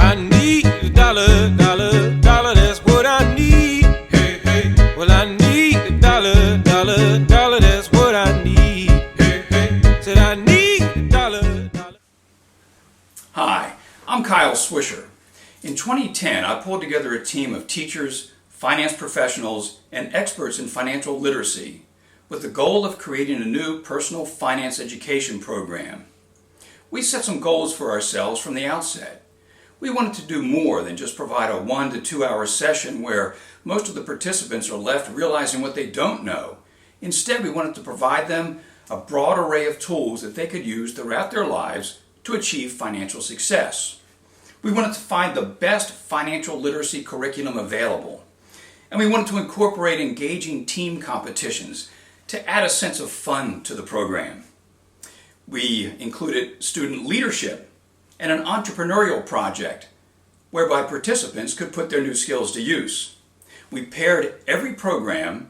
I need a dollar, dollar, dollar, that's what I need. Hey, hey. Well, I need a dollar, dollar, dollar, that's what I need. Hey, hey. Said I need a dollar, dollar. Hi, I'm Kyle Swisher. In 2010, I pulled together a team of teachers, finance professionals, and experts in financial literacy with the goal of creating a new personal finance education program. We set some goals for ourselves from the outset. We wanted to do more than just provide a 1 to 2 hour session where most of the participants are left realizing what they don't know. Instead, we wanted to provide them a broad array of tools that they could use throughout their lives to achieve financial success. We wanted to find the best financial literacy curriculum available. And we wanted to incorporate engaging team competitions to add a sense of fun to the program. We included student leadership and an entrepreneurial project whereby participants could put their new skills to use. We paired every program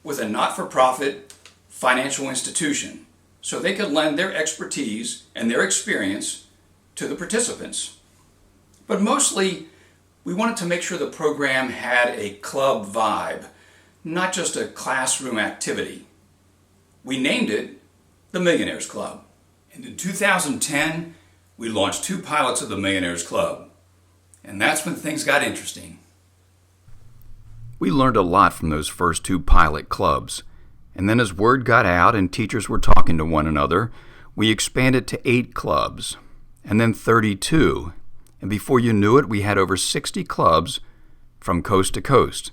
with a not-for-profit financial institution so they could lend their expertise and their experience to the participants. But mostly, we wanted to make sure the program had a club vibe, not just a classroom activity. We named it the Millionaires Club. And in 2010, we launched 2 pilots of the Millionaires Club. And that's when things got interesting. We learned a lot from those first 2 pilot clubs. And then as word got out and teachers were talking to one another, we expanded to 8 clubs, and then 32. And before you knew it, we had over 60 clubs from coast to coast.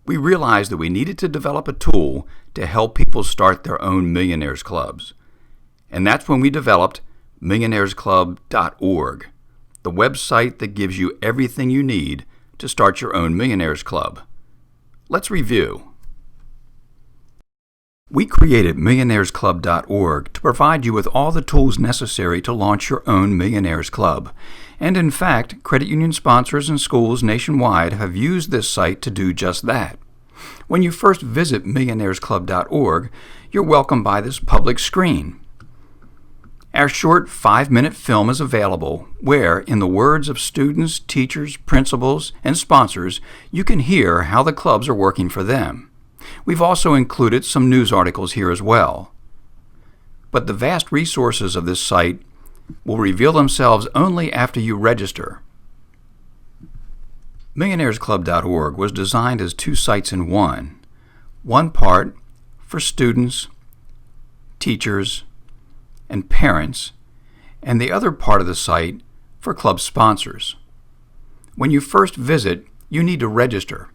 We realized that we needed to develop a tool to help people start their own Millionaires Clubs. And that's when we developed MillionairesClub.org, the website that gives you everything you need to start your own Millionaires Club. Let's review. We created MillionairesClub.org to provide you with all the tools necessary to launch your own Millionaires Club. And in fact, credit union sponsors and schools nationwide have used this site to do just that. When you first visit MillionairesClub.org, you're welcomed by this public screen. Our short 5-minute film is available where, in the words of students, teachers, principals, and sponsors, you can hear how the clubs are working for them. We've also included some news articles here as well. But the vast resources of this site will reveal themselves only after you register. MillionairesClub.org was designed as 2 sites in one. One part for students, teachers, and parents, and the other part of the site for club sponsors. When you first visit, you need to register.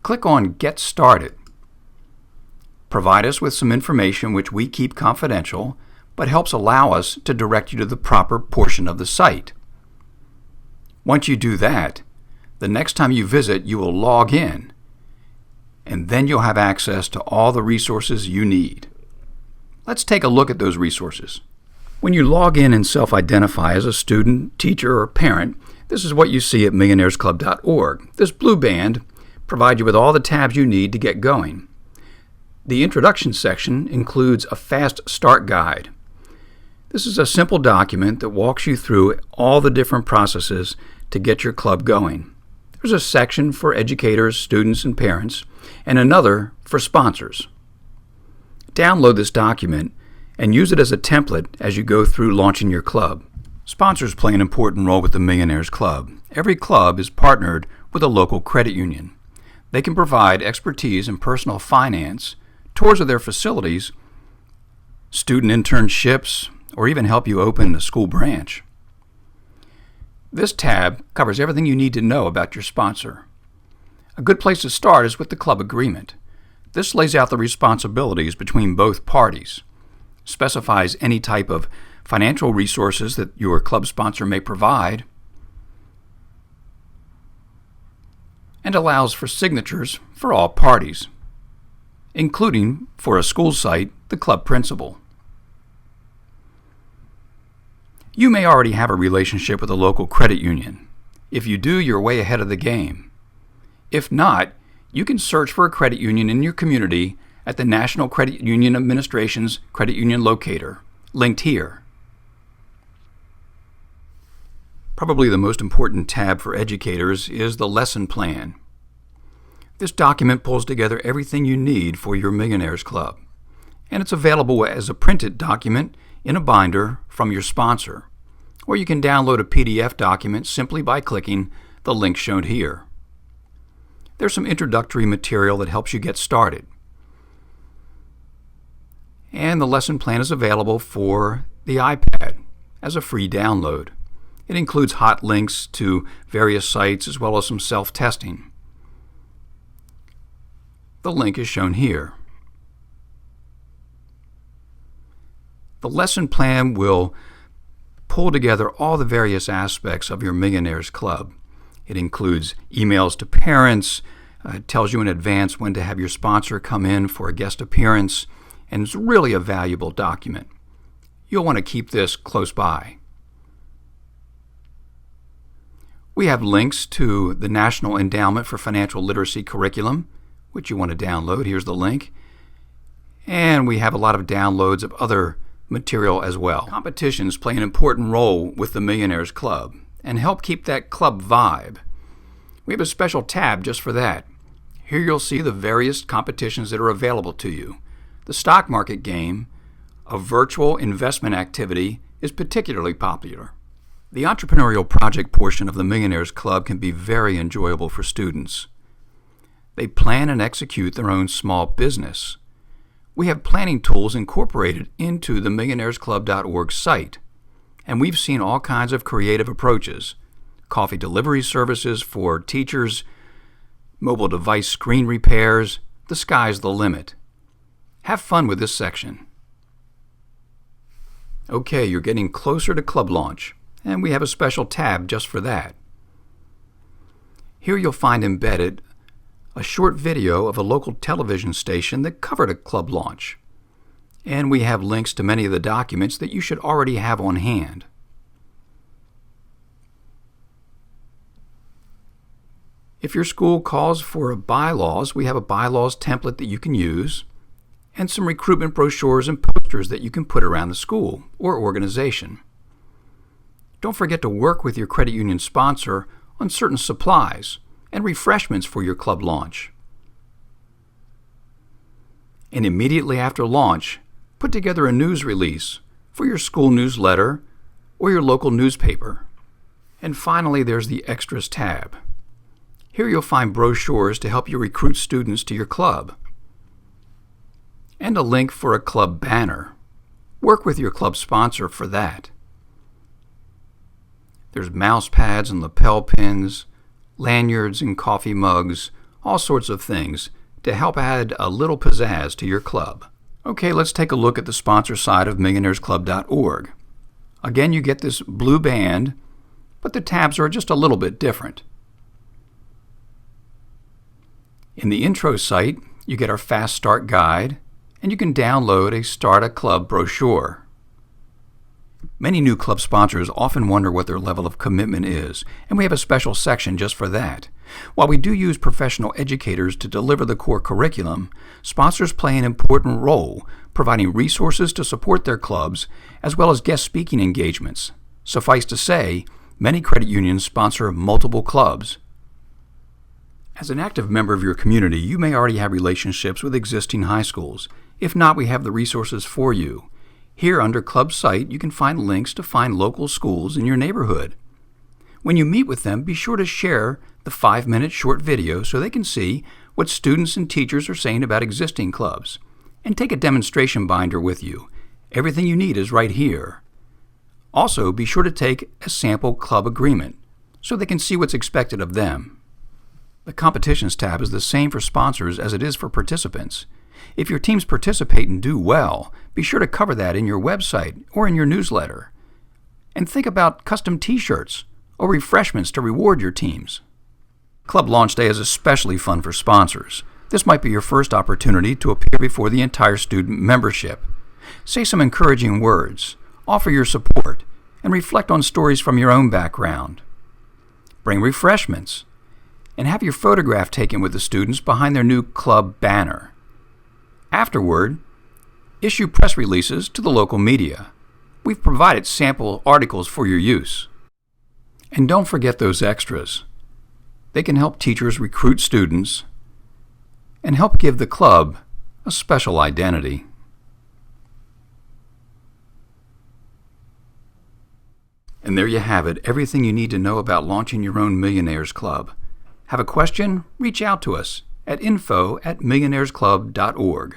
Click on Get Started. Provide us with some information which we keep confidential, but helps allow us to direct you to the proper portion of the site. Once you do that, the next time you visit, you will log in, and then you'll have access to all the resources you need. Let's take a look at those resources. When you log in and self-identify as a student, teacher, or parent, this is what you see at MillionairesClub.org. This blue band provides you with all the tabs you need to get going. The introduction section includes a fast start guide. This is a simple document that walks you through all the different processes to get your club going. There's a section for educators, students, and parents, and another for sponsors. Download this document and use it as a template as you go through launching your club. Sponsors play an important role with the Millionaires Club. Every club is partnered with a local credit union. They can provide expertise in personal finance, tours of their facilities, student internships, or even help you open a school branch. This tab covers everything you need to know about your sponsor. A good place to start is with the club agreement. This lays out the responsibilities between both parties, specifies any type of financial resources that your club sponsor may provide, and allows for signatures for all parties, including, for a school site, the club principal. You may already have a relationship with a local credit union. If you do, you're way ahead of the game. If not, you can search for a credit union in your community at the National Credit Union Administration's Credit Union Locator, linked here. Probably the most important tab for educators is the lesson plan. This document pulls together everything you need for your Millionaires Club, and it's available as a printed document in a binder from your sponsor, or you can download a PDF document simply by clicking the link shown here. There's some introductory material that helps you get started, and the lesson plan is available for the iPad as a free download. It includes hot links to various sites as well as some self-testing. The link is shown here. The lesson plan will pull together all the various aspects of your Millionaires Club. It includes emails to parents, it tells you in advance when to have your sponsor come in for a guest appearance, and it's really a valuable document. You'll want to keep this close by. We have links to the National Endowment for Financial Literacy curriculum, which you want to download. Here's the link. And we have a lot of downloads of other material as well. Competitions play an important role with the Millionaires Club and help keep that club vibe. We have a special tab just for that. Here you'll see the various competitions that are available to you. The stock market game, a virtual investment activity, is particularly popular. The entrepreneurial project portion of the Millionaires Club can be very enjoyable for students. They plan and execute their own small business. We have planning tools incorporated into the MillionairesClub.org site, and we've seen all kinds of creative approaches: coffee delivery services for teachers, mobile device screen repairs. The sky's the limit. Have fun with this section. Okay, you're getting closer to club launch, and we have a special tab just for that. Here you'll find embedded a short video of a local television station that covered a club launch, and we have links to many of the documents that you should already have on hand. If your school calls for a bylaws, we have a bylaws template that you can use, and some recruitment brochures and posters that you can put around the school or organization. Don't forget to work with your credit union sponsor on certain supplies and refreshments for your club launch. And immediately after launch, put together a news release for your school newsletter or your local newspaper. And finally, there's the Extras tab. Here you'll find brochures to help you recruit students to your club, and a link for a club banner. Work with your club sponsor for that. There's mouse pads and lapel pins, lanyards and coffee mugs, all sorts of things to help add a little pizzazz to your club. Okay, let's take a look at the sponsor side of MillionairesClub.org. Again, you get this blue band, but the tabs are just a little bit different. In the intro site, you get our Fast Start Guide, and you can download a Start a Club brochure. Many new club sponsors often wonder what their level of commitment is, and we have a special section just for that. While we do use professional educators to deliver the core curriculum, sponsors play an important role, providing resources to support their clubs, as well as guest speaking engagements. Suffice to say, many credit unions sponsor multiple clubs. As an active member of your community, you may already have relationships with existing high schools. If not, we have the resources for you. Here under Club Site, you can find links to find local schools in your neighborhood. When you meet with them, be sure to share the 5-minute short video so they can see what students and teachers are saying about existing clubs. And take a demonstration binder with you. Everything you need is right here. Also, be sure to take a sample club agreement so they can see what's expected of them. The Competitions tab is the same for sponsors as it is for participants. If your teams participate and do well, be sure to cover that in your website or in your newsletter. And think about custom t-shirts or refreshments to reward your teams. Club Launch Day is especially fun for sponsors. This might be your first opportunity to appear before the entire student membership. Say some encouraging words, offer your support, and reflect on stories from your own background. Bring refreshments, and have your photograph taken with the students behind their new club banner. Afterward, issue press releases to the local media. We've provided sample articles for your use. And don't forget those extras. They can help teachers recruit students and help give the club a special identity. And there you have it, everything you need to know about launching your own Millionaires Club. Have a question? Reach out to us at info@millionairesclub.org.